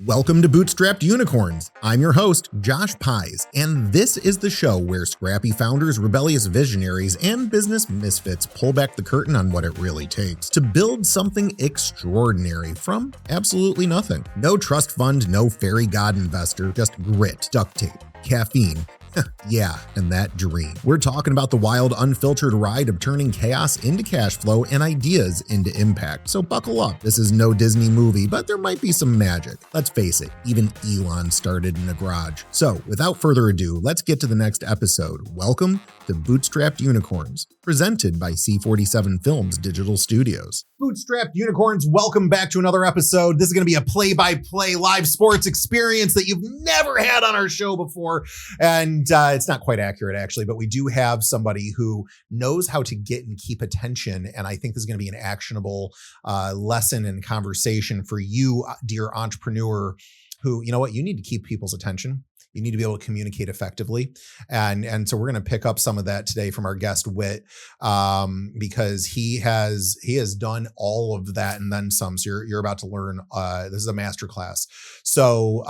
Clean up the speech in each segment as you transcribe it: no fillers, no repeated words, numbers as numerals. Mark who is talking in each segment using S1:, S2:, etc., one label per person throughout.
S1: Welcome to Bootstrapped Unicorns. I'm your host, Josh Pies, and this is the show where scrappy founders, rebellious visionaries, and business misfits pull back the curtain on what it really takes to build something extraordinary from absolutely nothing. No trust fund, no fairy god investor, just grit, duct tape, caffeine, yeah, and that dream. We're talking about the wild, unfiltered ride of turning chaos into cash flow and ideas into impact. So buckle up. This is no Disney movie, but there might be some magic. Let's face it, even Elon started in a garage. So without further ado, let's get to the next episode. Welcome to Bootstrapped Unicorns, presented by C47 Digital Studios. Bootstrapped Unicorns, welcome back to another episode. This is going to be a play-by-play live sports experience that you've never had on our show before. And it's not quite accurate, actually, but we do have somebody who knows how to get and keep attention. And I think this is going to be an actionable lesson and conversation for you, dear entrepreneur, who, you know what, you need to keep people's attention. You need to be able to communicate effectively. And so we're going to pick up some of that today from our guest, Witt, because he has done all of that and then some. So you're about to learn, this is a masterclass. So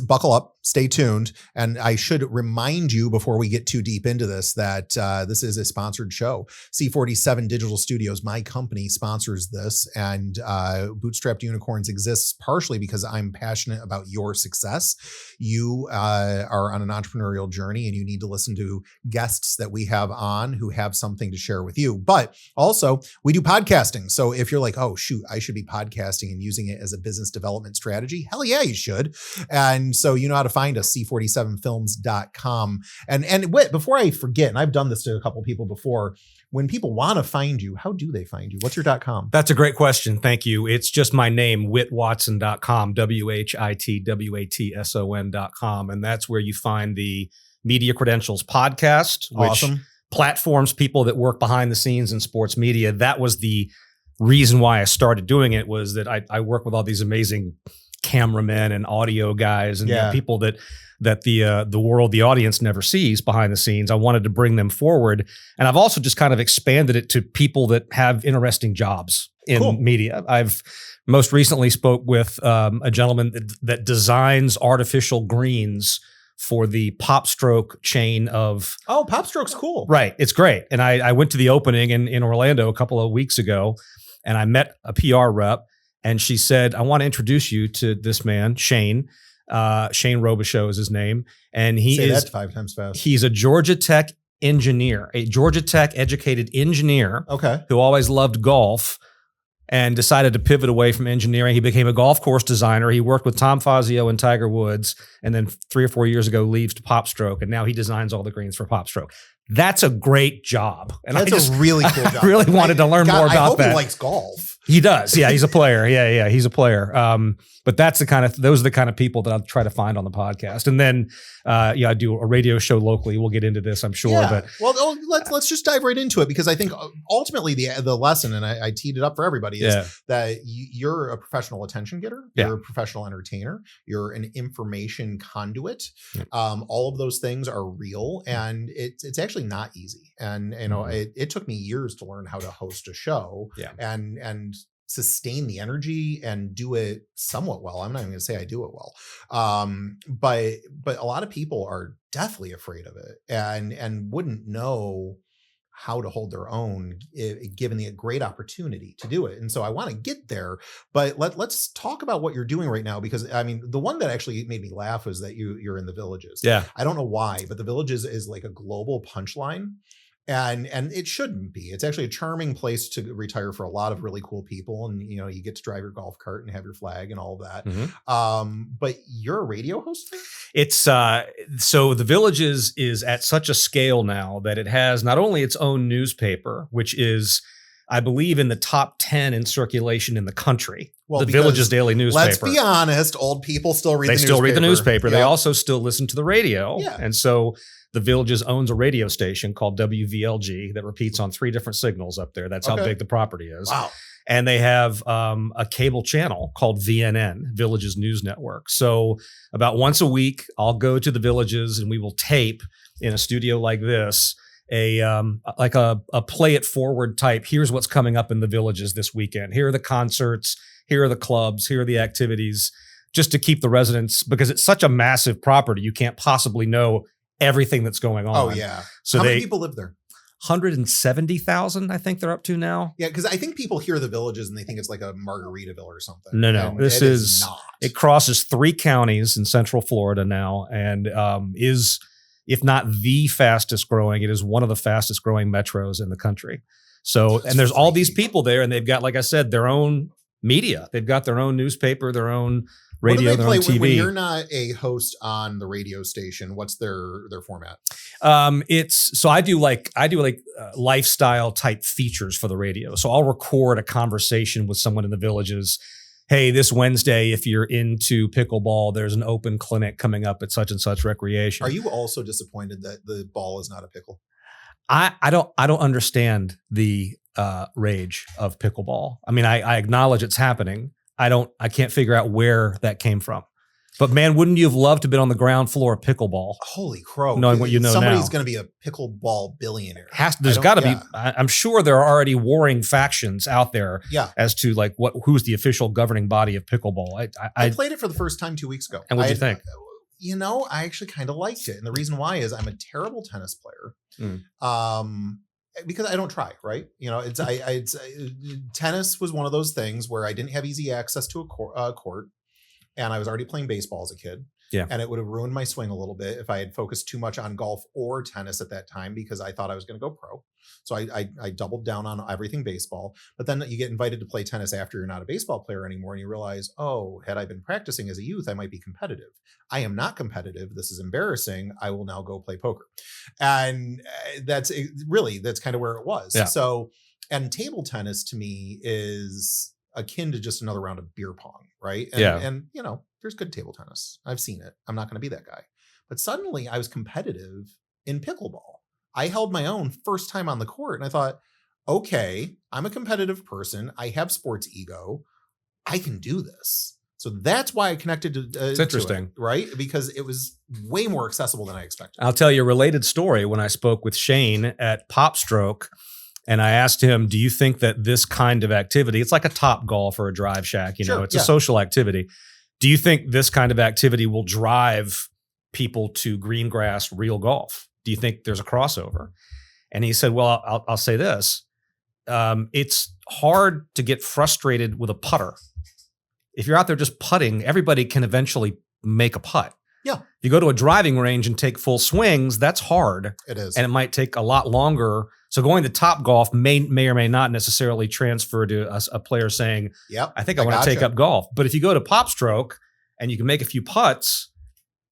S1: buckle up, stay tuned. And I should remind you before we get too deep into this, that this is a sponsored show. C47 Digital Studios, my company, sponsors this. And Bootstrapped Unicorns exists partially because I'm passionate about your success. You are on an entrepreneurial journey and you need to listen to guests that we have on who have something to share with you. But also we do podcasting. So if you're like, oh shoot, I should be podcasting and using it as a business development strategy, hell yeah, you should. And so you know how to find us, C47films.com. And Whit, before I forget, and I've done this to a couple of people before, when people want to find you, how do they find you? What's your .com?
S2: That's a great question. Thank you. It's just my name, whitwatson.com, WHITWATSON.com. And that's where you find the Media Credentials podcast, which platforms people that work behind the scenes in sports media. That was the reason why I started doing it, was that I work with all these amazing cameramen and audio guys and people that the world, the audience never sees behind the scenes. I wanted to bring them forward. And I've also just kind of expanded it to people that have interesting jobs in media. I've most recently spoke with a gentleman that designs artificial greens for the PopStroke chain of...
S1: Oh, PopStroke's cool.
S2: Right. It's great. And I went to the opening in Orlando a couple of weeks ago, and I met a PR rep. And she said, I want to introduce you to this man, Shane. Shane Robichaux is his name. And
S1: Say that 5 times fast.
S2: He's a Georgia Tech engineer, a Georgia Tech educated engineer who always loved golf and decided to pivot away from engineering. He became a golf course designer. He worked with Tom Fazio and Tiger Woods. And then 3 or 4 years ago, leaves to PopStroke. And now he designs all the greens for PopStroke. That's a great job. And
S1: that's a really cool job.
S2: I really wanted to learn more about that. I hope
S1: he likes golf.
S2: He does. Yeah, he's a player. Yeah, he's a player. But those are the kind of people that I'll try to find on the podcast. And then, I do a radio show locally. We'll get into this, I'm sure.
S1: Yeah. Well, let's just dive right into it, because I think ultimately the lesson, and I teed it up for everybody, is that you're a professional attention getter. You're a professional entertainer. You're an information conduit. All of those things are real, and it's actually not easy. And it took me years to learn how to host a show. And sustain the energy and do it somewhat well. I'm not even going to say I do it well. But a lot of people are deathly afraid of it and wouldn't know how to hold their own, given the great opportunity to do it. And so I want to get there, but let's talk about what you're doing right now, because I mean, the one that actually made me laugh was that you're in the Villages.
S2: Yeah.
S1: I don't know why, but the Villages is like a global punchline. And it shouldn't be. It's actually a charming place to retire for a lot of really cool people. And, you get to drive your golf cart and have your flag and all of that. But you're a radio host there?
S2: It's so the Villages is at such a scale now that it has not only its own newspaper, which is, I believe, in the top 10 in circulation in the country. Well, the Villages Daily newspaper.
S1: Let's be honest, old people still read the newspaper.
S2: They still read the newspaper. They also still listen to the radio. Yeah. And so the Villages owns a radio station called WVLG that repeats on 3 different signals up there. That's how big the property is.
S1: Wow.
S2: And they have a cable channel called VNN, Villages News Network. So about once a week, I'll go to the Villages and we will tape in a studio like this a play it forward type. Here's what's coming up in the Villages this weekend. Here are the concerts. Here are the clubs. Here are the activities. just to keep the residents, because it's such a massive property, you can't possibly know everything that's going on.
S1: Oh yeah.
S2: So
S1: how many people live there?
S2: 170,000, I think they're up to now.
S1: Yeah, because I think people hear the villages and they think it's like a Margaritaville or something.
S2: No,
S1: And
S2: this is
S1: not.
S2: It crosses 3 counties in Central Florida now, and is, if not the fastest growing, it is one of the fastest growing metros in the country. So, and there's all these people there, and they've got, like I said, their own media. They've got their own newspaper, their own radio, their own TV.
S1: When you're not a host on the radio station, what's their format?
S2: I do lifestyle type features for the radio. So I'll record a conversation with someone in the villages. Hey, this Wednesday, if you're into pickleball, there's an open clinic coming up at such and such recreation.
S1: Are you also disappointed that the ball is not a pickle?
S2: I don't understand the rage of pickleball. I mean, I acknowledge it's happening. I can't figure out where that came from. But man, wouldn't you have loved to have been on the ground floor of pickleball?
S1: Holy crow.
S2: Knowing what you know
S1: Somebody's
S2: now.
S1: going to be a pickleball billionaire.
S2: There's got to be. I'm sure there are already warring factions out there as to like who's the official governing body of pickleball.
S1: I played it for the first time 2 weeks ago.
S2: And what did you think?
S1: I actually kind of liked it. And the reason why is I'm a terrible tennis player. Because I don't try, right? Tennis was one of those things where I didn't have easy access to a court, and I was already playing baseball as a kid.
S2: Yeah.
S1: And it would have ruined my swing a little bit if I had focused too much on golf or tennis at that time, because I thought I was going to go pro. So I doubled down on everything baseball. But then you get invited to play tennis after you're not a baseball player anymore, and you realize, oh, had I been practicing as a youth, I might be competitive. I am not competitive. This is embarrassing. I will now go play poker. And that's kind of where it was.
S2: Yeah.
S1: So, and table tennis to me is akin to just another round of beer pong, right? And there's good table tennis. I've seen it. I'm not going to be that guy. But suddenly I was competitive in pickleball. I held my own first time on the court, and I thought, okay, I'm a competitive person. I have sports ego. I can do this. So that's why I connected to
S2: it's interesting,
S1: to it, right? Because it was way more accessible than I expected.
S2: I'll tell you a related story. When I spoke with Shane at Popstroke, and I asked him, do you think that this kind of activity, it's like a Top Golf or a Drive Shack, it's a social activity. Do you think this kind of activity will drive people to green grass real golf? Do you think there's a crossover? And he said, well, I'll say this. It's hard to get frustrated with a putter. If you're out there just putting, everybody can eventually make a putt.
S1: Yeah.
S2: If you go to a driving range and take full swings, that's hard.
S1: It is.
S2: And it might take a lot longer. So going to Top Golf may or may not necessarily transfer to a player saying,
S1: yep,
S2: I think I want to take up golf. But if you go to Popstroke and you can make a few putts,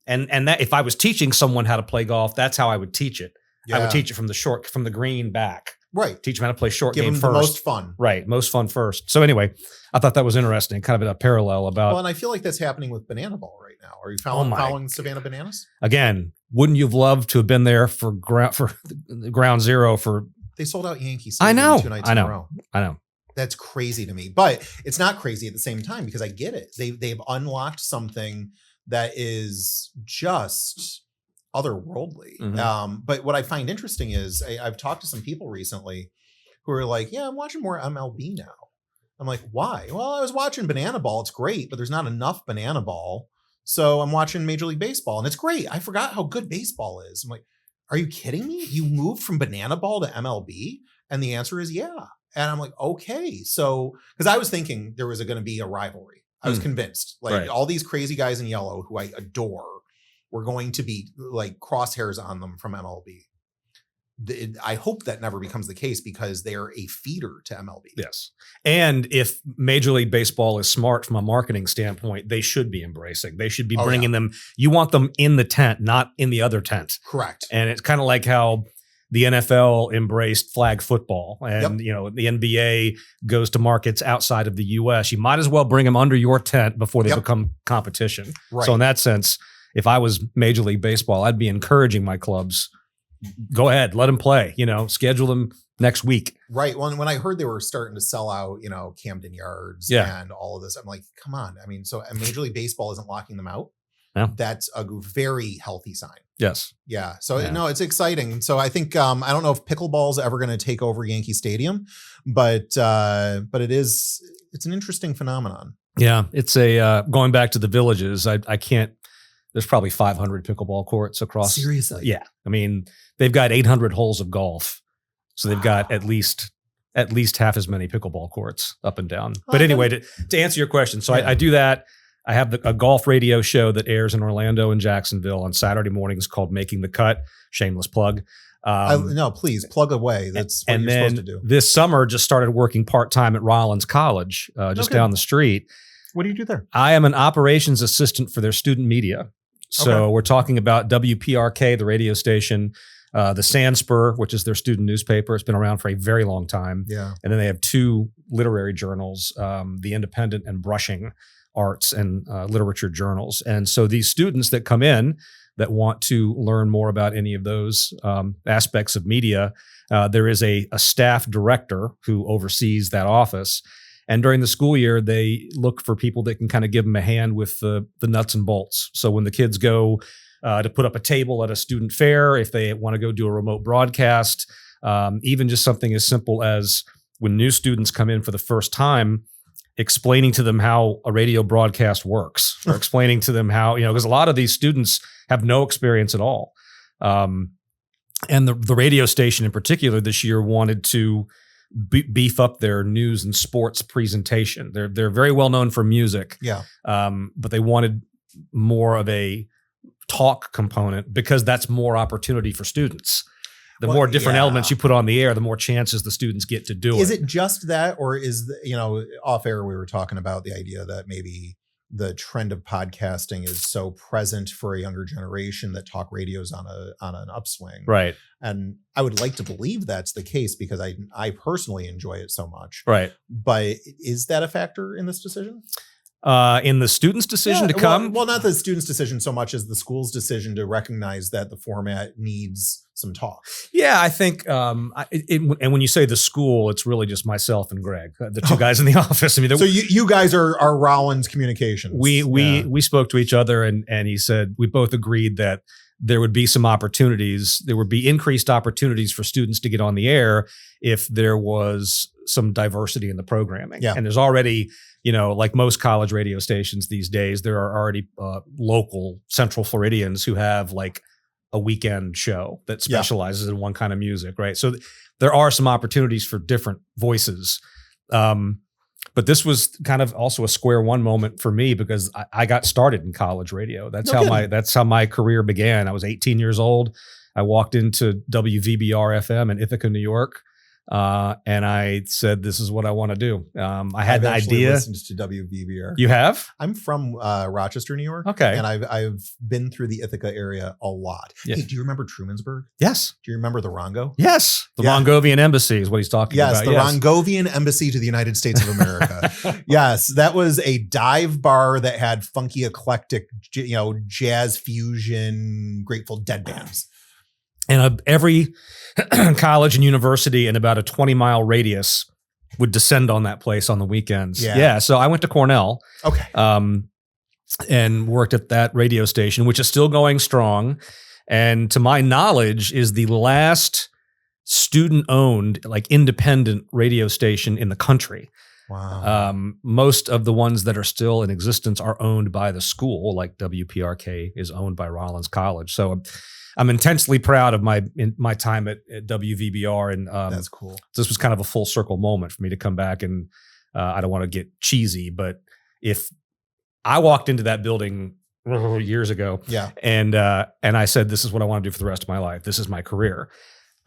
S2: and that if I was teaching someone how to play golf, that's how I would teach it. Yeah. I would teach it from the green back.
S1: Right.
S2: Teach them how to play short
S1: game first. Give them the most fun.
S2: Right. Most fun first. So anyway, I thought that was interesting. Kind of a parallel about.
S1: Well, and I feel like that's happening with Banana Ball right now. Are you following Savannah Bananas?
S2: Again, wouldn't you have loved to have been there for ground zero for?
S1: They sold out Yankee Stadium 2 nights in a row.
S2: I know.
S1: That's crazy to me, but it's not crazy at the same time because I get it. They've unlocked something that is just otherworldly.
S2: Mm-hmm.
S1: But what I find interesting is I've talked to some people recently who are like, yeah, I'm watching more MLB now. I'm like, why? Well, I was watching Banana Ball. It's great, but there's not enough Banana Ball. So I'm watching Major League Baseball and it's great. I forgot how good baseball is. I'm like, are you kidding me? You moved from Banana Ball to MLB? And the answer is yeah. And I'm like, okay. So, because I was thinking there was going to be a rivalry. I was convinced all these crazy guys in yellow who I adore were going to be like crosshairs on them from MLB. I hope that never becomes the case because they're a feeder to MLB.
S2: Yes. And if Major League Baseball is smart from a marketing standpoint, they should be embracing. They should be bringing them. You want them in the tent, not in the other tent.
S1: Correct.
S2: And it's kind of like how the NFL embraced flag football and, the NBA goes to markets outside of the US. You might as well bring them under your tent before they become competition. Right. So in that sense, if I was Major League Baseball, I'd be encouraging my clubs, go ahead, let them play, schedule them next week.
S1: Right. Well, when I heard they were starting to sell out, Camden Yards and all of this, I'm like, come on. I mean, so Major League Baseball isn't locking them out.
S2: Yeah.
S1: That's a very healthy sign.
S2: Yes.
S1: Yeah. So no, it's exciting. So I think I don't know if pickleball is ever going to take over Yankee Stadium, but it's an interesting phenomenon.
S2: Yeah, it's a going back to the villages. I can't. There's probably 500 pickleball courts across.
S1: Seriously?
S2: Yeah, I mean they've got 800 holes of golf, so they've got at least half as many pickleball courts up and down. But anyway, to answer your question, so I do that. I have a golf radio show that airs in Orlando and Jacksonville on Saturday mornings called Making the Cut. Shameless plug.
S1: No, please plug away. That's what you're supposed to do.
S2: This summer, just started working part-time at Rollins College, just down the street.
S1: What do you do there?
S2: I am an operations assistant for their student media. So we're talking about WPRK, the radio station, the Sandspur, which is their student newspaper. It's been around for a very long time.
S1: Yeah.
S2: And then they have two literary journals, The Independent and Brushing Arts and Literature journals. And so these students that come in that want to learn more about any of those aspects of media, there is a staff director who oversees that office. And during the school year, they look for people that can kind of give them a hand with the nuts and bolts. So when the kids go to put up a table at a student fair, if they want to go do a remote broadcast, even just something as simple as when new students come in for the first time, explaining to them how a radio broadcast works, or explaining to them how, because a lot of these students have no experience at all. And the radio station in particular this year wanted to beef up their news and sports presentation. They're very well known for music.
S1: Yeah.
S2: But they wanted more of a talk component because that's more opportunity for students. The more different elements you put on the air, the more chances the students get to do it.
S1: Is it just that, or is, off air we were talking about the idea that maybe the trend of podcasting is so present for a younger generation that talk radio's on an upswing.
S2: Right.
S1: And I would like to believe that's the case because I personally enjoy it so much.
S2: Right.
S1: But is that a factor in this decision?
S2: In the student's decision to come?
S1: Well, not the student's decision so much as the school's decision to recognize that the format needs some talk.
S2: Yeah, I think, and when you say the school, it's really just myself and Greg, the two guys in the office. I mean,
S1: so you guys are Rollins Communications.
S2: We spoke to each other, and he said we both agreed that there would be some opportunities. There would be increased opportunities for students to get on the air if there was some diversity in the programming.
S1: Yeah.
S2: And there's already, like most college radio stations these days, there are already local Central Floridians who have like a weekend show that specializes in one kind of music, right? So there are some opportunities for different voices. But this was kind of also a square one moment for me because I got started in college radio. That's how my career began. I was 18 years old. I walked into WVBR FM in Ithaca, New York. And I said, this is what I want to do. I had the idea.
S1: Listened to WVBR.
S2: You have?
S1: I'm from Rochester, New York.
S2: Okay.
S1: And I've been through the Ithaca area a lot.
S2: Yeah.
S1: Hey, do you remember Trumansburg?
S2: Yes.
S1: Do you remember the Rongo?
S2: Yes. The Mongovian Embassy is what he's talking about.
S1: Yes, the Rongovian Embassy to the United States of America. Yes, that was a dive bar that had funky, eclectic, jazz fusion, Grateful Dead bands.
S2: And every college and university in about a 20-mile radius would descend on that place on the weekends. Yeah. So I went to Cornell.
S1: Okay.
S2: And worked at that radio station, which is still going strong. And to my knowledge, is the last student-owned, like independent radio station in the country.
S1: Wow.
S2: Most of the ones that are still in existence are owned by the school, like WPRK is owned by Rollins College. So I'm intensely proud of my time at WVBR, and
S1: that's cool.
S2: This was kind of a full circle moment for me to come back, and I don't want to get cheesy, but if I walked into that building years ago, and I said, "This is what I want to do for the rest of my life. This is my career."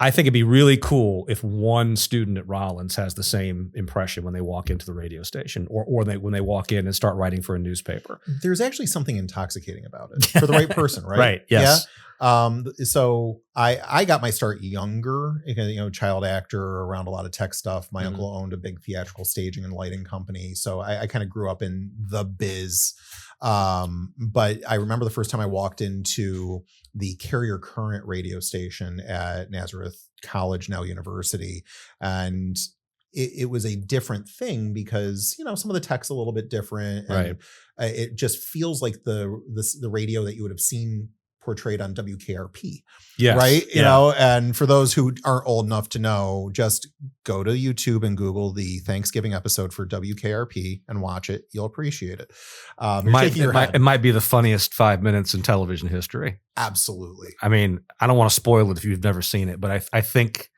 S2: I think it'd be really cool if one student at Rollins has the same impression when they walk into the radio station, or when they walk in and start writing for a newspaper.
S1: There's actually something intoxicating about it for the right person, right?
S2: Right. Yes.
S1: Yeah. So I got my start younger, child actor around a lot of tech stuff. My uncle owned a big theatrical staging and lighting company. So I kind of grew up in the biz. But I remember the first time I walked into the Carrier Current radio station at Nazareth College, now University. And it was a different thing because, some of the tech's a little bit different. And it just feels like the radio that you would have seen portrayed on WKRP.
S2: Yes.
S1: Right. You know, and for those who aren't old enough to know, just go to YouTube and Google the Thanksgiving episode for WKRP and watch it. You'll appreciate it.
S2: It might be the funniest 5 minutes in television history.
S1: Absolutely.
S2: I mean, I don't want to spoil it if you've never seen it, but I think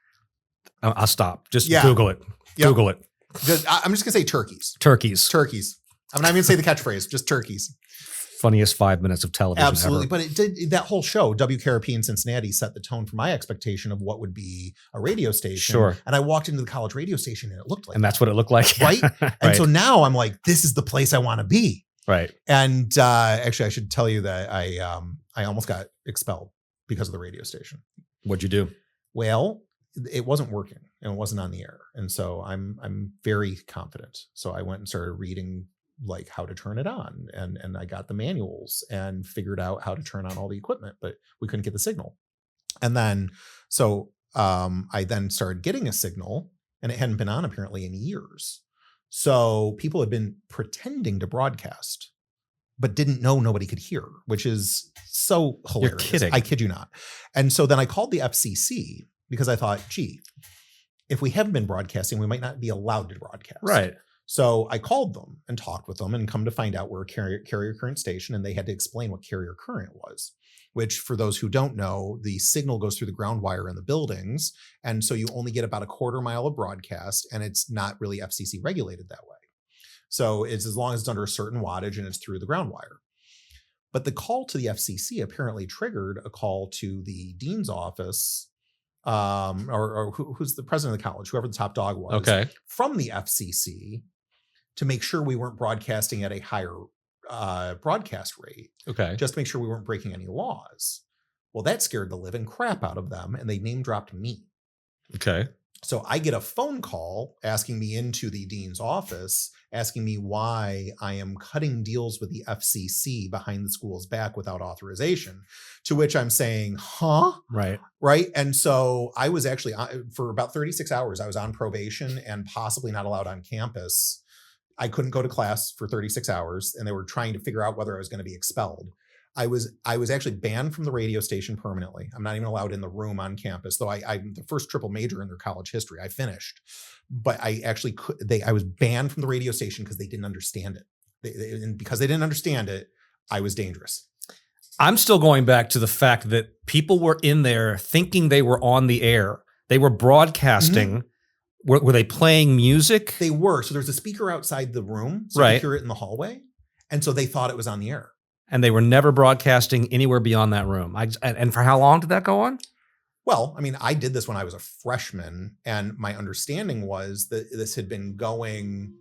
S2: I'll stop. Just Google it. Yep. Google it.
S1: I'm just going to say turkeys.
S2: Turkeys.
S1: I'm not even going to say the catchphrase, just turkeys.
S2: Funniest 5 minutes of television
S1: Absolutely.
S2: ever.
S1: But it did, that whole show, WKRP in Cincinnati, set the tone for my expectation of what would be a radio station.
S2: Sure.
S1: And I walked into the college radio station and it looked like
S2: that's what it looked like.
S1: Right? And so now I'm like, this is the place I want to be.
S2: Right.
S1: And actually, I should tell you that I almost got expelled because of the radio station.
S2: What'd you do?
S1: Well, it wasn't working and it wasn't on the air. And so I'm very confident. So I went and started reading like how to turn it on, and I got the manuals and figured out how to turn on all the equipment, but we couldn't get the signal. And then I then started getting a signal, and it hadn't been on apparently in years. So people had been pretending to broadcast, but didn't know nobody could hear, which is so hilarious.
S2: You're kidding.
S1: I kid you not. And so then I called the FCC because I thought, gee, if we haven't been broadcasting, we might not be allowed to broadcast.
S2: Right.
S1: So I called them and talked with them and come to find out we're a carrier current station, and they had to explain what carrier current was, which for those who don't know, the signal goes through the ground wire in the buildings. And so you only get about a quarter mile of broadcast, and it's not really FCC regulated that way. So it's as long as it's under a certain wattage and it's through the ground wire. But the call to the FCC apparently triggered a call to the dean's office, or who's the president of the college, whoever the top dog was, from the FCC, to make sure we weren't broadcasting at a higher broadcast rate.
S2: Okay.
S1: Just to make sure we weren't breaking any laws. Well, that scared the living crap out of them, and they name dropped me.
S2: Okay.
S1: So I get a phone call asking me into the dean's office, asking me why I am cutting deals with the FCC behind the school's back without authorization, to which I'm saying, huh?
S2: Right.
S1: Right. And so I was actually, for about 36 hours, I was on probation and possibly not allowed on campus. I couldn't go to class for 36 hours, and they were trying to figure out whether I was going to be expelled. I was actually banned from the radio station permanently. I'm not even allowed in the room on campus, though I'm the first triple major in their college history. I finished, but I actually I was banned from the radio station because they didn't understand it. And because they didn't understand it, I was dangerous.
S2: I'm still going back to the fact that people were in there thinking they were on the air. They were broadcasting. Mm-hmm. Were they playing music?
S1: They were. So there's a speaker outside the room, so you could hear it in the hallway. And so they thought it was on the air.
S2: And they were never broadcasting anywhere beyond that room. And for how long did that go on?
S1: Well, I mean, I did this when I was a freshman, and my understanding was that this had been going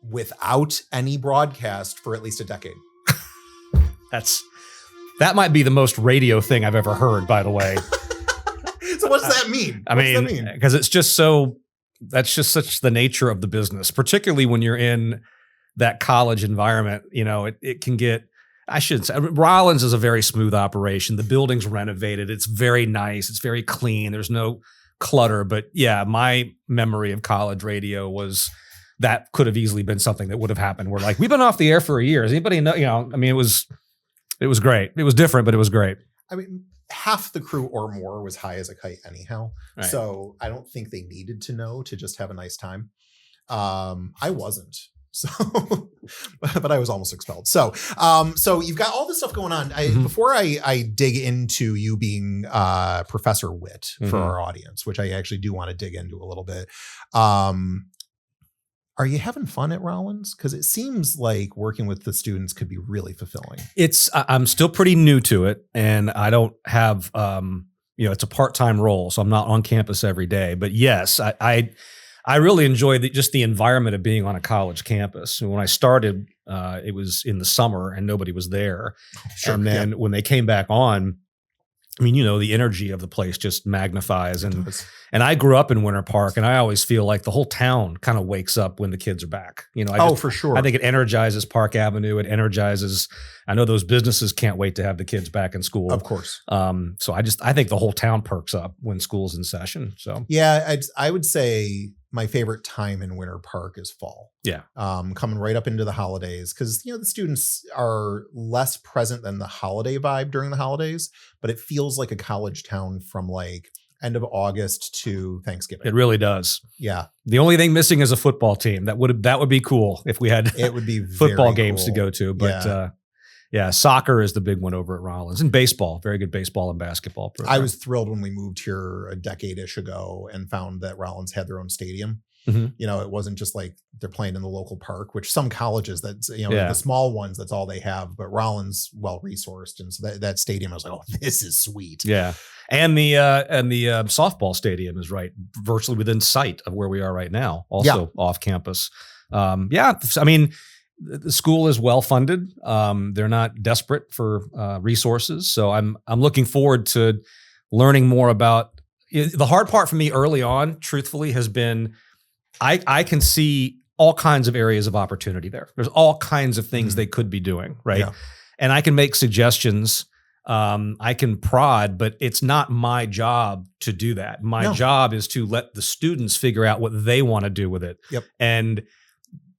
S1: without any broadcast for at least a decade.
S2: That might be the most radio thing I've ever heard, by the way.
S1: So what does that mean?
S2: I mean, because it's just that's just such the nature of the business, particularly when you're in that college environment. You know, it can get, I shouldn't say, Rollins is a very smooth operation. The building's renovated. It's very nice. It's very clean. There's no clutter. But yeah, my memory of college radio was that could have easily been something that would have happened. We're like, we've been off the air for a year. Does anybody know? You know, I mean, it was great. It was different, but it was great.
S1: I mean, half the crew or more was high as a kite anyhow. Right. So I don't think they needed to know to just have a nice time. I wasn't. So, but I was almost expelled. So you've got all this stuff going on. Before I dig into you being Professor Witt for our audience, which I actually do want to dig into a little bit. Are you having fun at Rollins? Because it seems like working with the students could be really fulfilling.
S2: I'm still pretty new to it, and I don't have, it's a part-time role, so I'm not on campus every day. But yes, I really enjoy just the environment of being on a college campus. When I started, it was in the summer and nobody was there. Sure, and then when they came back on, I mean, the energy of the place just magnifies. And I grew up in Winter Park, and I always feel like the whole town kind of wakes up when the kids are back.
S1: For sure.
S2: I think it energizes Park Avenue. It energizes, I know those businesses can't wait to have the kids back in school.
S1: Of course.
S2: So I think the whole town perks up when school's in session. So
S1: yeah, I would say my favorite time in Winter Park is fall.
S2: Yeah.
S1: Coming right up into the holidays, because the students are less present than the holiday vibe during the holidays, but it feels like a college town from like end of August to Thanksgiving.
S2: It really does.
S1: Yeah.
S2: The only thing missing is a football team. That would be cool if we had
S1: it would be
S2: football games
S1: cool
S2: to go to. But soccer is the big one over at Rollins, and baseball, very good baseball and basketball program.
S1: I was thrilled when we moved here a decade-ish ago and found that Rollins had their own stadium.
S2: Mm-hmm.
S1: It wasn't just like they're playing in the local park, which some colleges that's, the small ones, that's all they have, but Rollins well-resourced. And so that stadium, I was like, oh, this is sweet.
S2: Yeah. And the softball stadium is right virtually within sight of where we are right now, also off campus. I mean, the school is well funded. They're not desperate for resources. So I'm looking forward to learning more about the hard part for me early on, truthfully, has been I can see all kinds of areas of opportunity there. There's all kinds of things they could be doing, right? Yeah. And I can make suggestions. I can prod, but it's not my job to do that. My job is to let the students figure out what they want to do with it.
S1: Yep.
S2: And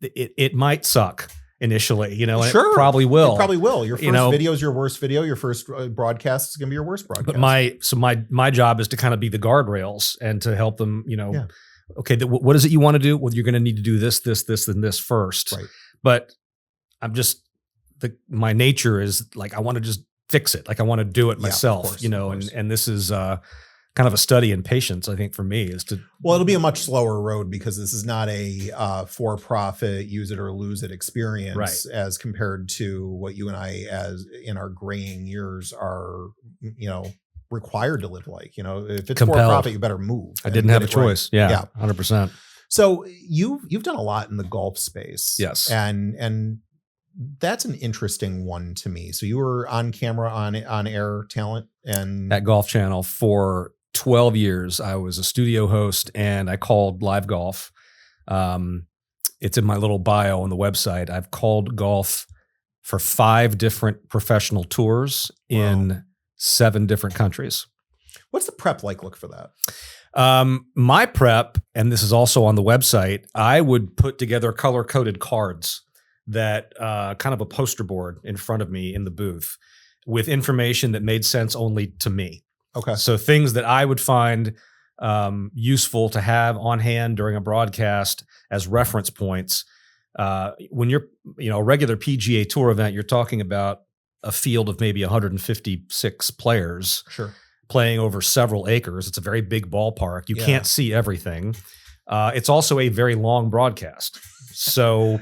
S2: it might suck initially, and
S1: sure.
S2: It probably will.
S1: It probably will. Your first video is your worst video. Your first broadcast is going to be your worst broadcast.
S2: But my job is to kind of be the guardrails and to help them, okay, what is it you want to do? Well, you're going to need to do this, and this first.
S1: Right.
S2: But I'm just, my nature is like, I want to just fix it. Like I want to do it myself,
S1: course,
S2: and this is kind of a study in patience, I think, for me is to.
S1: Well, it'll be a much slower road because this is not a for-profit, use it or lose it experience,
S2: right,
S1: as compared to what you and I, as in our graying years, are, required to live like. If it's for-profit, you better move.
S2: I didn't have a choice. Right. Yeah, 100%.
S1: So you've done a lot in the golf space.
S2: Yes.
S1: And that's an interesting one to me. So you were on camera, on air talent and
S2: at Golf Channel for 12 years. I was a studio host and I called live golf. It's in my little bio on the website. I've called golf for 5 different professional tours in 7 different countries.
S1: What's the prep look for that?
S2: My prep, and this is also on the website, I would put together color-coded cards that kind of a poster board in front of me in the booth with information that made sense only to me.
S1: Okay.
S2: So things that I would find useful to have on hand during a broadcast as reference points. When you're, a regular PGA Tour event, you're talking about a field of maybe 156 players.
S1: Sure.
S2: Playing over several acres. It's a very big ballpark. You can't see everything. It's also a very long broadcast. So,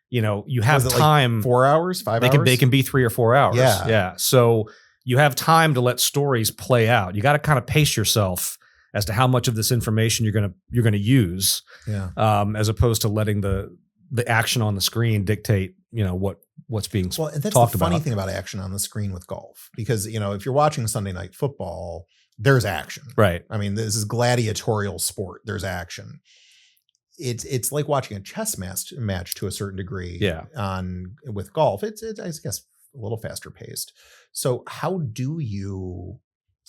S2: you have time.
S1: Like 4 hours, 5 hours?
S2: They can be 3 or 4 hours.
S1: Yeah.
S2: Yeah. So you have time to let stories play out. You got to kind of pace yourself as to how much of this information you're going to use.
S1: Yeah.
S2: As opposed to letting the action on the screen dictate, what's being talked about.
S1: And that's the funny thing about action on the screen with golf, because, if you're watching Sunday Night Football, there's action.
S2: Right.
S1: I mean, this is gladiatorial sport. There's action. It's like watching a chess match to a certain degree.
S2: Yeah.
S1: With golf, it's I guess a little faster paced. So how do you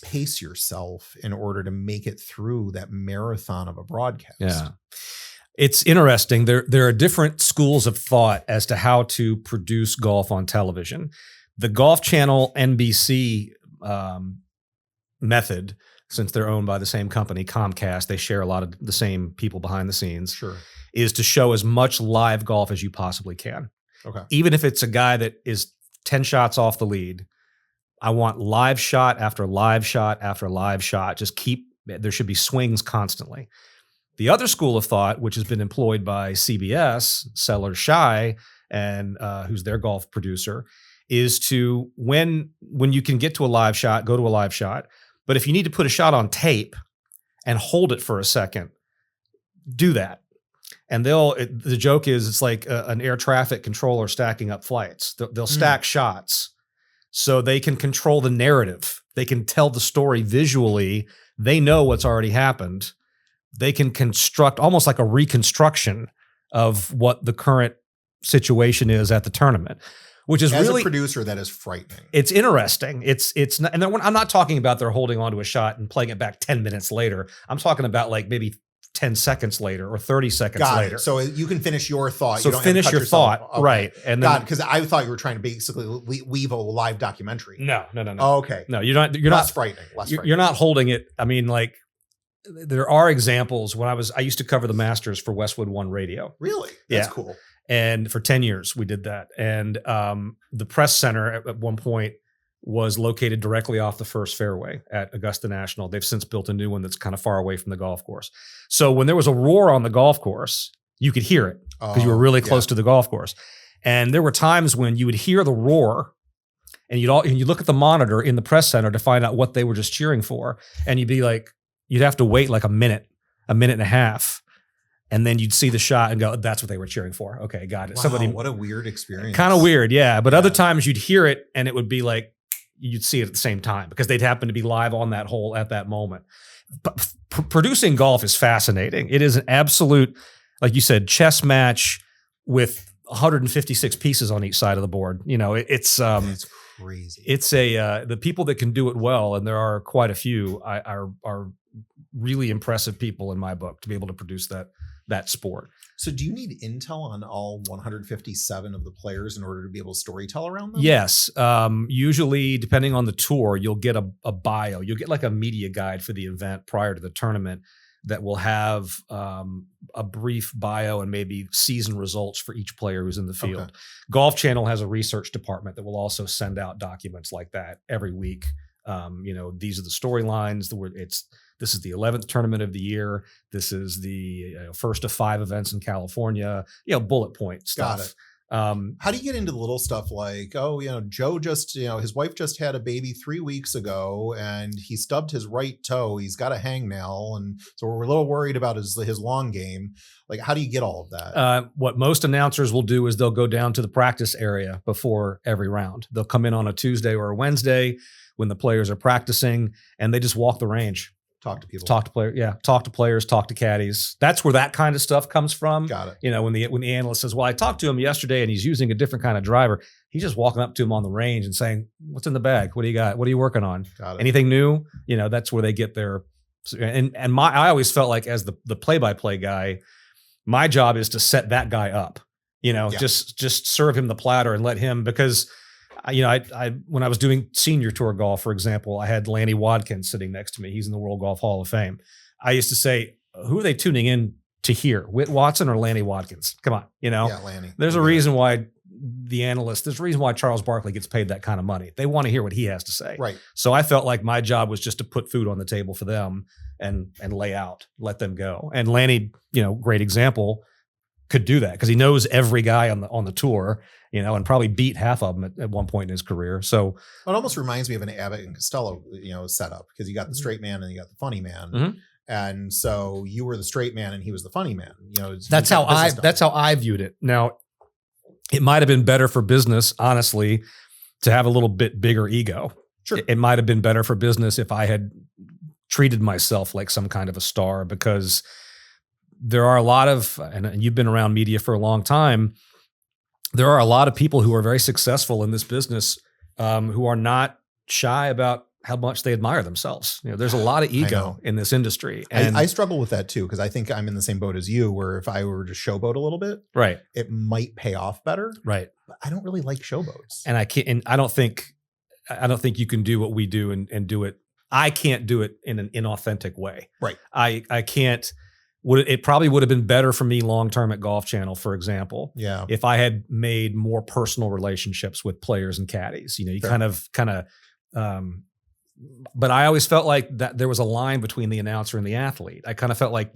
S1: pace yourself in order to make it through that marathon of a broadcast?
S2: Yeah. It's interesting. There are different schools of thought as to how to produce golf on television. The Golf Channel NBC method, since they're owned by the same company, Comcast, they share a lot of the same people behind the scenes,
S1: sure,
S2: is to show as much live golf as you possibly can.
S1: Okay.
S2: Even if it's a guy that is 10 shots off the lead, I want live shot after live shot after live shot. There should be swings constantly. The other school of thought, which has been employed by CBS, Sellers Shy, and who's their golf producer, is to when you can get to a live shot, go to a live shot. But if you need to put a shot on tape and hold it for a second, do that. And the joke is it's like an air traffic controller stacking up flights. They'll stack shots so they can control the narrative. They can tell the story visually. They know what's already happened. They can construct almost like a reconstruction of what the current situation is at the tournament, which is
S1: as
S2: really
S1: a producer, that is frightening.
S2: It's interesting. It's not, and I'm not talking about they're holding onto a shot and playing it back 10 minutes later. I'm talking about like maybe 10 seconds later or 30 seconds later.
S1: It. So you can finish your thought.
S2: So
S1: you don't
S2: finish
S1: have to cut
S2: your
S1: yourself.
S2: thought.
S1: Okay.
S2: Right. And then,
S1: because I thought you were trying to basically weave a live documentary.
S2: No.
S1: Oh, okay.
S2: No, you're not.
S1: Less frightening.
S2: You're not holding it. I mean, like, there are examples. I used to cover the Masters for Westwood One Radio.
S1: Really? That's cool.
S2: And for 10 years we did that. And the press center at one point was located directly off the first fairway at Augusta National. They've since built a new one that's kind of far away from the golf course. So when there was a roar on the golf course, you could hear it because you were really close to the golf course. And there were times when you would hear the roar and you look at the monitor in the press center to find out what they were just cheering for. And you'd be like, you'd have to wait like a minute and a half. And then you'd see the shot and go, that's what they were cheering for. Okay, got it.
S1: Wow, what a weird experience.
S2: Kind of weird, yeah. But other times you'd hear it and it would be like, you'd see it at the same time because they'd happen to be live on that hole at that moment. But producing golf is fascinating. It is an absolute, like you said, chess match with 156 pieces on each side of the board. You know, it's
S1: crazy.
S2: It's the people that can do it well, and there are quite a few, are really impressive people in my book to be able to produce that sport.
S1: So do you need intel on all 157 of the players in order to be able to storytell around them?
S2: Yes. Usually, depending on the tour, you'll get a bio. You'll get like a media guide for the event prior to the tournament that will have a brief bio and maybe season results for each player who's in the field. Okay. Golf Channel has a research department that will also send out documents like that every week. These are the storylines. This is the 11th tournament of the year. This is the first of 5 events in California. Bullet point stuff.
S1: Got it. How do you get into the little stuff like, Joe just, his wife just had a baby 3 weeks ago and he stubbed his right toe. He's got a hangnail. And so we're a little worried about his long game. Like, how do you get all of that?
S2: What most announcers will do is they'll go down to the practice area before every round. They'll come in on a Tuesday or a Wednesday when the players are practicing and they just walk the range.
S1: Talk to people.
S2: Talk to players. Yeah. Talk to players, talk to caddies. That's where that kind of stuff comes from.
S1: Got it.
S2: When the analyst says, well, I talked to him yesterday and he's using a different kind of driver. He's just walking up to him on the range and saying, what's in the bag? What do you got? What are you working on?
S1: Got it.
S2: Anything new? That's where they get their, I always felt like as the play-by-play guy, my job is to set that guy up, just serve him the platter and let him, because I when I was doing senior tour golf, for example, I had Lanny Wadkins sitting next to me. He's in the World Golf Hall of Fame. I used to say, who are they tuning in to hear? Whit Watson or Lanny Wadkins? Come on,
S1: Yeah, Lanny.
S2: There's a reason why there's a reason why Charles Barkley gets paid that kind of money. They want to hear what he has to say.
S1: Right.
S2: So I felt like my job was just to put food on the table for them and lay out, let them go. And Lanny, great example, could do that because he knows every guy on the tour, and probably beat half of them at one point in his career. So
S1: it almost reminds me of an Abbott and Costello, setup, because you got the straight man and you got the funny man.
S2: Mm-hmm.
S1: And so you were the straight man and he was the funny man.
S2: That's how I viewed it. Now, it might have been better for business, honestly, to have a little bit bigger ego.
S1: Sure.
S2: It might have been better for business if I had treated myself like some kind of a star, because there are a lot of, and you've been around media for a long time, there are a lot of people who are very successful in this business who are not shy about how much they admire themselves. There's a lot of ego in this industry. And
S1: I struggle with that too, because I think I'm in the same boat as you, where if I were to showboat a little bit,
S2: right,
S1: it might pay off better.
S2: Right.
S1: But I don't really like showboats.
S2: And I don't think you can do what we do and do it. I can't do it in an inauthentic way.
S1: Right.
S2: I can't. It probably would have been better for me long-term at Golf Channel, for example, if I had made more personal relationships with players and caddies. You
S1: Sure.
S2: kind of. But I always felt like that there was a line between the announcer and the athlete. I kind of felt like,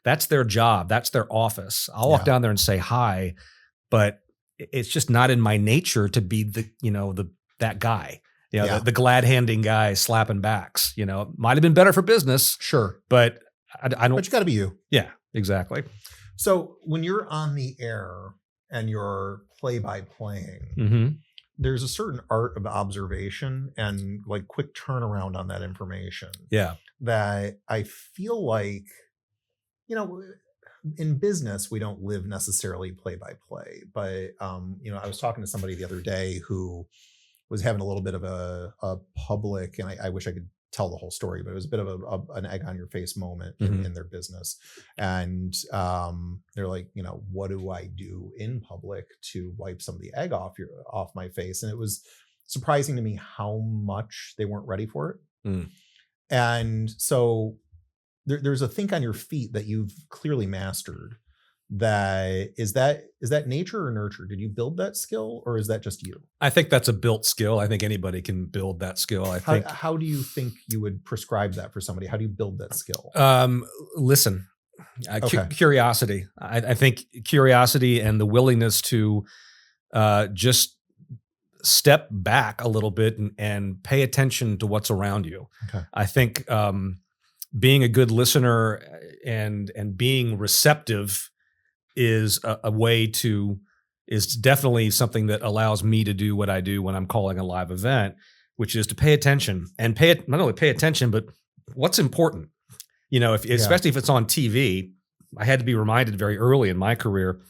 S2: that's their job. That's their office. I'll walk down there and say hi, but it's just not in my nature to be that guy. The glad-handing guy slapping backs. Might have been better for business.
S1: Sure.
S2: But I don't.
S1: But you got to be you.
S2: Yeah, exactly.
S1: So when you're on the air and you're play-by-playing,
S2: Mm-hmm.
S1: there's a certain art of observation and like quick turnaround on that information.
S2: Yeah.
S1: That I feel like, in business, we don't live necessarily play-by-play, but, I was talking to somebody the other day who was having a little bit of a public, and I wish I could tell the whole story, but it was a bit of an egg on your face moment in their business. And they're like, what do I do in public to wipe some of the egg off my face? And it was surprising to me how much they weren't ready for it. And so there's a think on your feet that you've clearly mastered. Is that nature or nurture? Did you build that skill, or is that just you?
S2: I think that's a built skill. I think anybody can build that skill.
S1: How do you think you would prescribe that for somebody? How do you build that skill?
S2: Listen, curiosity. I think curiosity and the willingness to just step back a little bit and pay attention to what's around you.
S1: Okay.
S2: I think being a good listener and being receptive is definitely something that allows me to do what I do when I'm calling a live event, which is to pay attention and not only pay attention, but what's important. Especially if it's on TV. I had to be reminded very early in my career,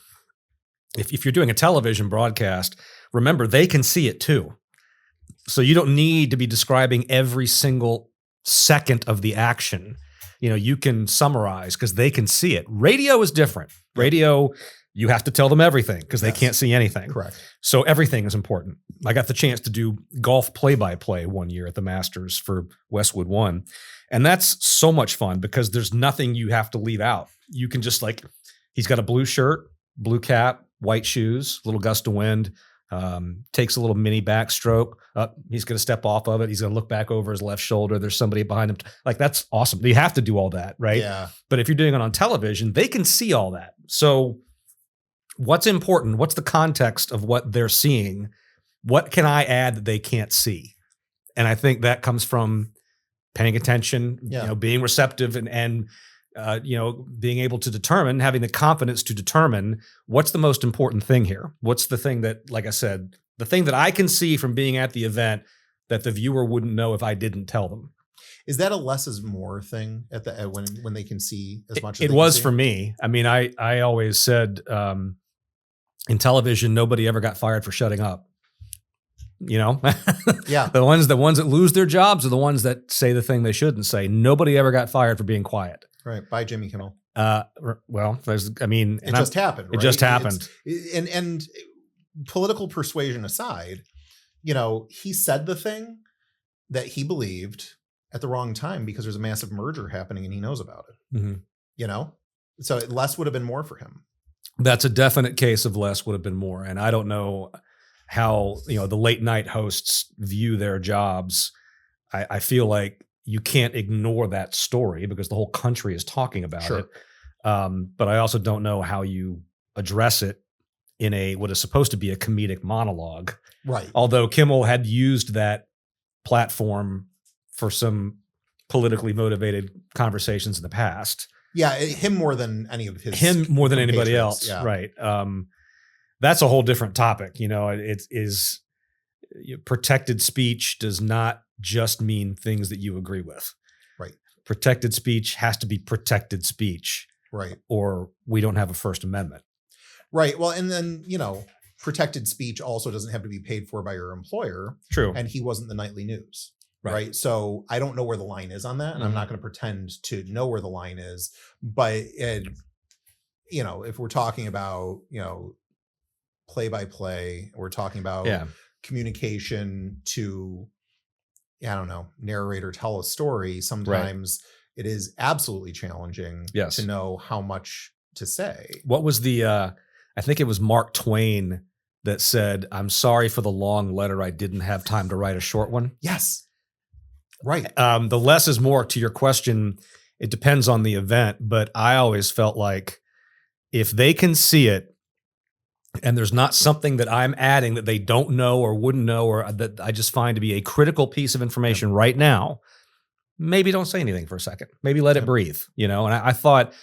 S2: if you're doing a television broadcast, remember they can see it too. So you don't need to be describing every single second of the action. You can summarize because they can see it. Radio is different. Radio, you have to tell them everything because they can't see anything.
S1: Correct.
S2: So everything is important. I got the chance to do golf play-by-play one year at the Masters for Westwood One. And that's so much fun because there's nothing you have to leave out. You can just he's got a blue shirt, blue cap, white shoes, little gust of wind, takes a little mini backstroke. He's going to step off of it. He's going to look back over his left shoulder. There's somebody behind him. That's awesome. You have to do all that, right?
S1: Yeah.
S2: But if you're doing it on television, they can see all that. So what's important? What's the context of what they're seeing? What can I add that they can't see? And I think that comes from paying attention, being receptive and being able to determine, having the confidence to determine what's the most important thing here. What's the thing that, like I said, the thing that I can see from being at the event that the viewer wouldn't know if I didn't tell them.
S1: Is that a less is more thing when they can see as much as
S2: it was for me? I mean, I always said in television, nobody ever got fired for shutting up. Yeah. The ones that lose their jobs are the ones that say the thing they shouldn't say. Nobody ever got fired for being quiet.
S1: Right. By Jimmy Kimmel.
S2: Well, it
S1: just happened. Right?
S2: It just happened.
S1: And political persuasion aside, he said the thing that he believed at the wrong time because there's a massive merger happening and he knows about it.
S2: Mm-hmm.
S1: So less would have been more for him.
S2: That's a definite case of less would have been more. And I don't know how, the late night hosts view their jobs. I feel like you can't ignore that story because the whole country is talking about it. But I also don't know how you address it in what is supposed to be a comedic monologue.
S1: Right.
S2: Although Kimmel had used that platform for some politically motivated conversations in the past.
S1: Yeah, him more than anybody
S2: else. Yeah. Right. That's a whole different topic. It is protected speech does not just mean things that you agree with.
S1: Right.
S2: Protected speech has to be protected speech.
S1: Right.
S2: Or we don't have a First Amendment.
S1: Right. Well, and then, protected speech also doesn't have to be paid for by your employer.
S2: True.
S1: And he wasn't the nightly news. Right. So I don't know where the line is on that. And I'm not going to pretend to know where the line is. But, if we're talking about, play-by-play, we're talking about communication to, narrate or tell a story. Sometimes it is absolutely challenging to know how much to say. What was
S2: I think it was Mark Twain that said, "I'm sorry for the long letter. I didn't have time to write a short one."
S1: Yes. Right.
S2: The less is more. To your question, it depends on the event, but I always felt like if they can see it and there's not something that I'm adding that they don't know or wouldn't know or that I just find to be a critical piece of information right now, maybe don't say anything for a second. Maybe let it breathe, And I thought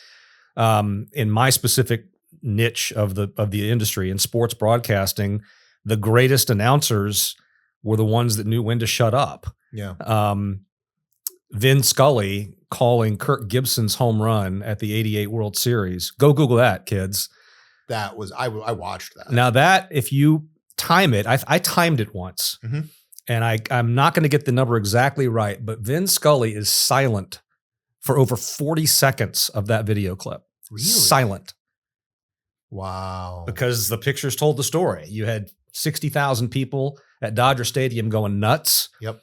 S2: in my specific niche of the industry in sports broadcasting, the greatest announcers were the ones that knew when to shut up.
S1: Yeah.
S2: Vin Scully calling Kirk Gibson's home run at the '88 World Series. Go Google that, kids.
S1: That was I watched that.
S2: Now that if you time it, I timed it once, and I'm not going to get the number exactly right, but Vin Scully is silent for over 40 seconds of that video clip.
S1: Really?
S2: Silent.
S1: Wow.
S2: Because the pictures told the story. You had 60,000 people at Dodger Stadium going nuts.
S1: Yep.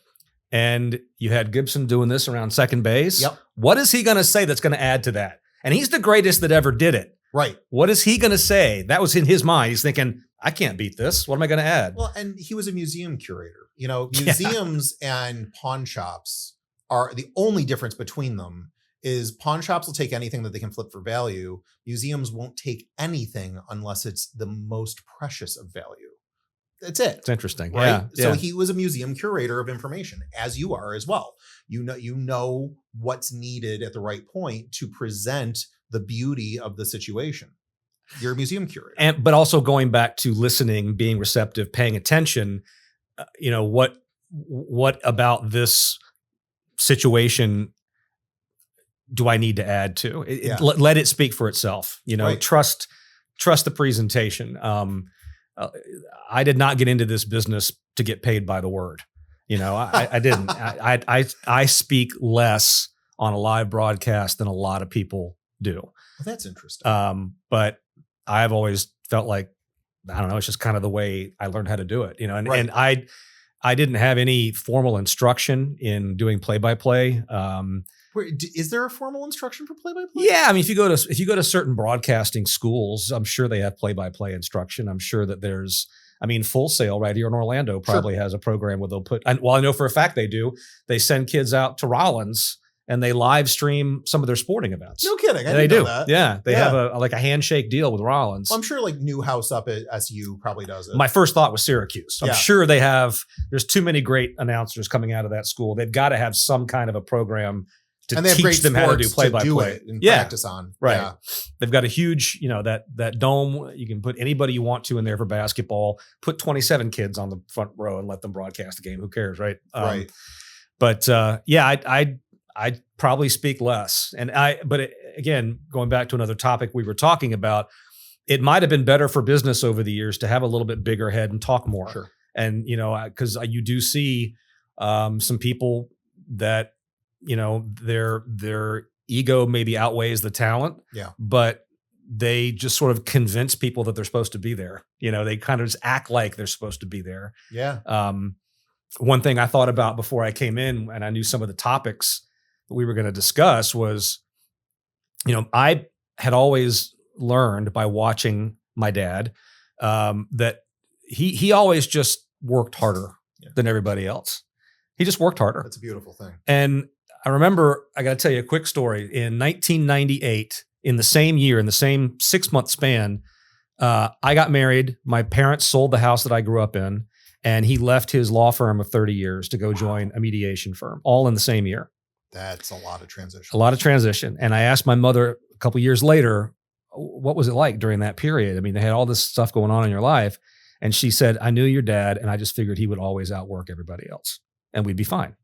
S2: And you had Gibson doing this around second base.
S1: Yep.
S2: What is he going to say that's going to add to that? And he's the greatest that ever did it.
S1: Right.
S2: What is he going to say? That was in his mind. He's thinking, I can't beat this. What am I going to add?
S1: Well, and he was a museum curator. You know, museums and pawn shops are the only difference between them is pawn shops will take anything that they can flip for value. Museums won't take anything unless it's the most precious of value. That's it.
S2: It's interesting.
S1: Right.
S2: Yeah.
S1: So he was a museum curator of information, as you are as well. You know what's needed at the right point to present the beauty of the situation. You're a museum curator.
S2: But also going back to listening, being receptive, paying attention, what about this situation do I need to add to? Let it speak for itself. Right. Trust the presentation. I did not get into this business to get paid by the word. I didn't. I speak less on a live broadcast than a lot of people do.
S1: Well, that's interesting.
S2: But I've always felt like, I don't know, it's just kind of the way I learned how to do it.
S1: Right.
S2: And I didn't have any formal instruction in doing play-by-play.
S1: Is there a formal instruction for play-by-play?
S2: Yeah, I mean, if you go to certain broadcasting schools, I'm sure they have play-by-play instruction. I'm sure that there's, Full Sail right here in Orlando probably has a program where they'll put. And I know for a fact they do. They send kids out to Rollins and they live stream some of their sporting events.
S1: No kidding,
S2: they do.
S1: That.
S2: Yeah, they have a handshake deal with Rollins.
S1: Well, I'm sure like Newhouse up at SU probably does it.
S2: My first thought was Syracuse. I'm sure they have. There's too many great announcers coming out of that school. They've got to have some kind of a program to teach them how to do play-by-play
S1: and practice on.
S2: Right.
S1: Yeah.
S2: They've got a huge, that dome. You can put anybody you want to in there for basketball. Put 27 kids on the front row and let them broadcast the game. Who cares, right?
S1: Right.
S2: But I'd probably speak less. But again, going back to another topic we were talking about, it might have been better for business over the years to have a little bit bigger head and talk more.
S1: Sure.
S2: And, because you do see some people that, their ego maybe outweighs the talent.
S1: Yeah.
S2: But they just sort of convince people that they're supposed to be there. They kind of just act like they're supposed to be there.
S1: Yeah.
S2: One thing I thought about before I came in and I knew some of the topics that we were going to discuss was, I had always learned by watching my dad that he always just worked harder than everybody else. He just worked harder.
S1: That's a beautiful thing.
S2: And I remember, I got to tell you a quick story. In 1998, in the same year, in the same 6-month span, I got married. My parents sold the house that I grew up in, and he left his law firm of 30 years to go join a mediation firm, all in the same year.
S1: That's a lot of transition.
S2: A lot of transition. And I asked my mother a couple years later, what was it like during that period? They had all this stuff going on in your life. And she said, I knew your dad, and I just figured he would always outwork everybody else, and we'd be fine.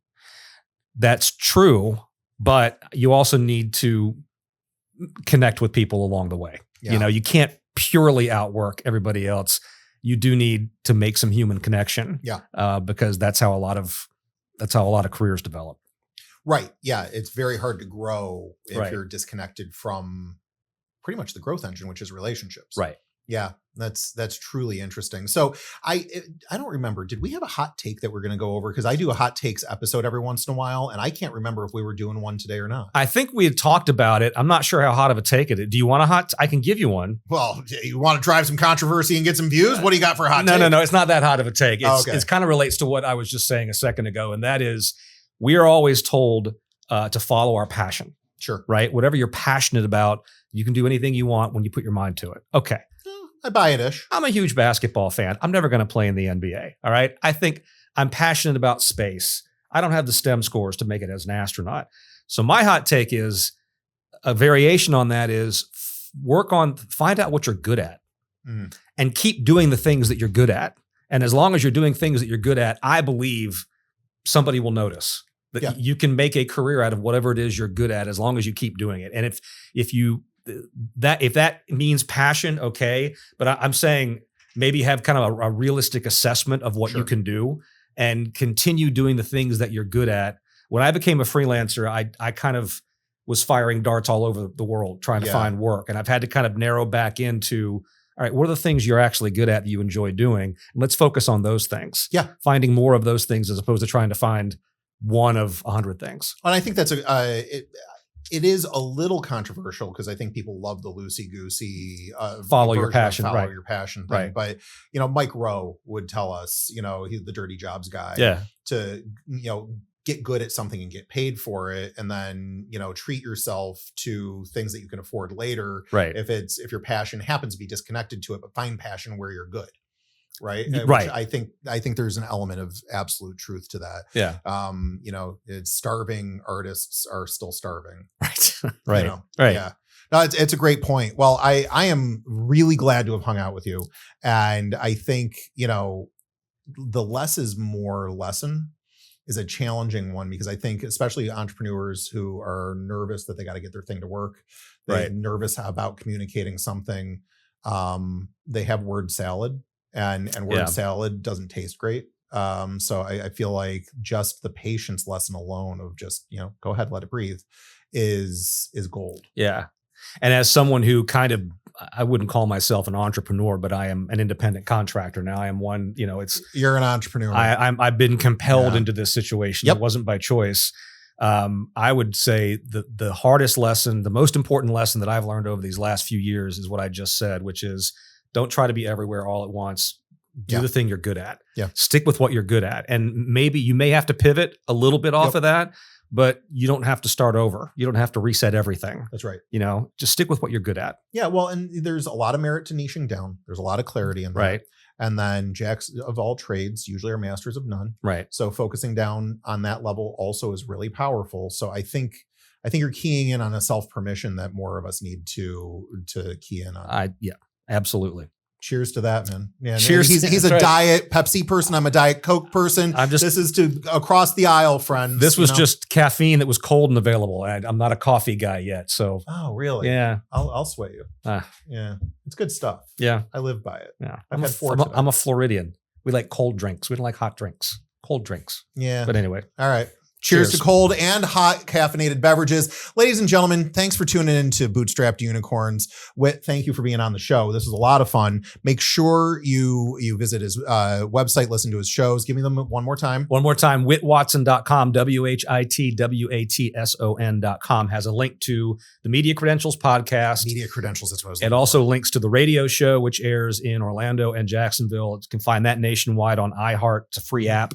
S2: That's true, but you also need to connect with people along the way.
S1: Yeah.
S2: You can't purely outwork everybody else. You do need to make some human connection.
S1: Yeah.
S2: Because that's how a lot of careers develop.
S1: Right. Yeah. It's very hard to grow if you're disconnected from pretty much the growth engine, which is relationships.
S2: Right.
S1: Yeah. That's truly interesting. So I don't remember, did we have a hot take that we're going to go over? Because I do a hot takes episode every once in a while, and I can't remember if we were doing one today or not.
S2: I think we had talked about it. I'm not sure how hot of a take it is. Do you want a hot? I can give you one.
S1: Well, you want to drive some controversy and get some views? What do you got for a hot take?
S2: No. It's not that hot of a take.
S1: It
S2: kind of relates to what I was just saying a second ago. And that is, we are always told to follow our passion.
S1: Sure.
S2: Right? Whatever you're passionate about, you can do anything you want when you put your mind to it. Okay.
S1: I buy it-ish.
S2: I'm a huge basketball fan. I'm never going to play in the NBA. All right. I think I'm passionate about space. I don't have the STEM scores to make it as an astronaut. So my hot take is a variation on that is find out what you're good at and keep doing the things that you're good at. And as long as you're doing things that you're good at, I believe somebody will notice that you can make a career out of whatever it is you're good at as long as you keep doing it. And if that means passion, okay. But I'm saying maybe have kind of a realistic assessment of what you can do and continue doing the things that you're good at. When I became a freelancer, I kind of was firing darts all over the world trying to find work. And I've had to kind of narrow back into, all right, what are the things you're actually good at that you enjoy doing? And let's focus on those things.
S1: Yeah.
S2: Finding more of those things as opposed to trying to find one of 100 things.
S1: And I think that's it is a little controversial because I think people love the loosey-goosey
S2: follow your passion
S1: thing.
S2: Right.
S1: But, Mike Rowe would tell us, he's the dirty jobs guy to, get good at something and get paid for it. And then, treat yourself to things that you can afford later.
S2: Right.
S1: If your passion happens to be disconnected to it, but find passion where you're good. Right.
S2: Right.
S1: Which I think there's an element of absolute truth to that.
S2: Yeah.
S1: It's starving artists are still starving.
S2: Right. Right. Right.
S1: Yeah. No, it's a great point. Well, I am really glad to have hung out with you. And I think, the less is more lesson is a challenging one, because I think especially entrepreneurs who are nervous that they got to get their thing to work, they're nervous about communicating something. They have word salad. And word salad doesn't taste great. So I feel like just the patience lesson alone of just, go ahead, let it breathe is gold.
S2: Yeah. And as someone who I wouldn't call myself an entrepreneur, but I am an independent contractor. Now I am one,
S1: you're an entrepreneur.
S2: I've been compelled into this situation. It wasn't by choice. I would say the hardest lesson, the most important lesson that I've learned over these last few years is what I just said, which is, don't try to be everywhere all at once. Do the thing you're good at.
S1: Yeah. Stick
S2: with what you're good at. And maybe you may have to pivot a little bit off of that, but you don't have to start over. You don't have to reset everything.
S1: That's right.
S2: Just stick with what you're good at.
S1: Yeah. Well, and there's a lot of merit to niching down. There's a lot of clarity in that.
S2: Right.
S1: And then jacks of all trades usually are masters of none.
S2: Right.
S1: So focusing down on that level also is really powerful. So I think you're keying in on a self-permission that more of us need to key in on.
S2: Yeah, absolutely.
S1: Cheers to that, man. Yeah,
S2: cheers.
S1: He's a diet Pepsi person. I'm a diet Coke person. This is to across the aisle, friends.
S2: This was just caffeine that was cold and available. I'm not a coffee guy yet. So.
S1: Oh, really?
S2: Yeah.
S1: I'll sway you. Yeah. It's good stuff.
S2: Yeah.
S1: I live by it.
S2: Yeah.
S1: I'm
S2: a Floridian. We like cold drinks. We don't like hot drinks. Cold drinks.
S1: Yeah.
S2: But anyway.
S1: All right. Cheers to cold and hot caffeinated beverages. Ladies and gentlemen, thanks for tuning in to Bootstrapped Unicorns. Whit, thank you for being on the show. This was a lot of fun. Make sure you visit his website, listen to his shows. Give me them one more time.
S2: One more time, whitwatson.com, WHITWATSON.com has a link to the Media Credentials podcast.
S1: Media Credentials, that's what I was
S2: and also links to the radio show, which airs in Orlando and Jacksonville. You can find that nationwide on iHeart. It's a free app.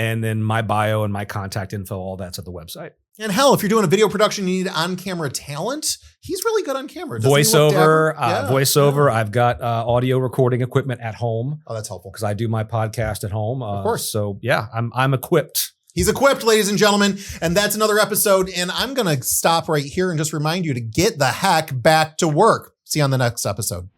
S2: And then my bio and my contact info, all that's at the website.
S1: And hell, if you're doing a video production, you need on-camera talent. He's really good on camera.
S2: Voiceover. I've got audio recording equipment at home.
S1: Oh, that's helpful.
S2: Because I do my podcast at home.
S1: Of course.
S2: So yeah, I'm equipped.
S1: He's equipped, ladies and gentlemen. And that's another episode. And I'm going to stop right here and just remind you to get the heck back to work. See you on the next episode.